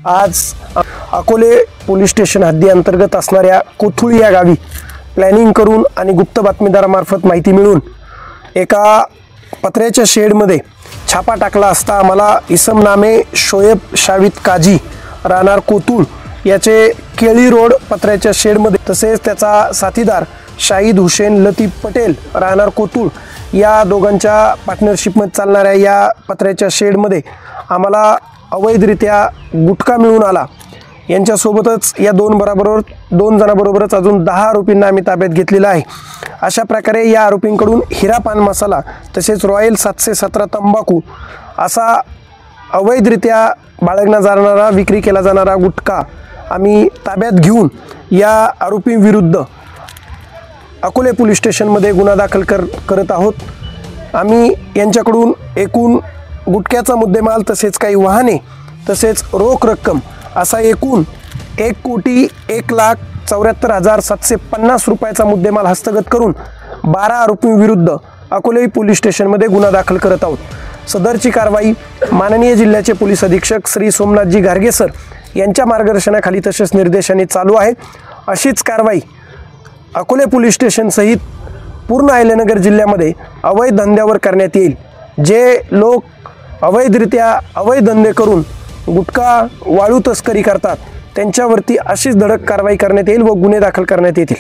आज Akole police station हद्दीअंतर्गत असणाऱ्या कोथुळी या गावी प्लॅनिंग करून आणि गुप्त बातमीदारामार्फत माहिती मिळून एका पत्र्याच्या शेडमध्ये छापा टाकला असता आम्हाला इसम नामे शोएब शावित काजी राहणार कोथुळ याचे केळी रोड पत्र्याच्या शेडमध्ये, तसेच त्याचा साथीदार शाहिद हुसेन लतीफ पटेल राहणार कोथुळ या दोघांच्या पार्टनरशिपमध्ये चालणाऱ्या या पत्र्याच्या शेडमध्ये आम्हाला अवैधरित्या गुटखा मिळून आला। यांच्यासोबतच या दोन जणांबरोबरच अजून 10 आरोपींना आम्ही ताब्यात घेतलेला आहे। अशा प्रकारे या आरोपींकडून हिरा पान मसाला तसेच रॉयल 717 तंबाखू असा अवैधरित्या बाळगला जाणारा विक्री केला जाणारा गुटखा आम्ही ताब्यात घेऊन या आरोपींविरुद्ध अकोले पोलीस स्टेशनमध्ये गुन्हा दाखल करत आहोत। आम्ही यांच्याकडून एकूण गुटख्याचा मुद्देमाल तसेच काही वाहने तसेच रोख रक्कम असा एकूण 1,01,74,750 रुपयाचा मुद्देमाल हस्तगत करून 12 आरोपींविरुद्ध अकोले पोलीस स्टेशनमध्ये गुन्हा दाखल करत आहोत। सदरची कारवाई माननीय जिल्ह्याचे पोलीस अधीक्षक श्री सोमनाथजी गार्गे सर यांच्या मार्गदर्शनाखाली तसेच निर्देशाने चालू आहे। अशीच कारवाई अकोले पोलीस स्टेशन सहित पूर्ण अहिल्यानगर जिल्ह्यामध्ये अवैध धंद्यावर करण्यात येईल। जे लोक अवैधरित्या अवैध धंदे करून गुटखा वाळू तस्करी करतात त्यांच्यावरती अशीच धडक कारवाई करण्यात येईल व गुन्हे दाखल करण्यात येतील।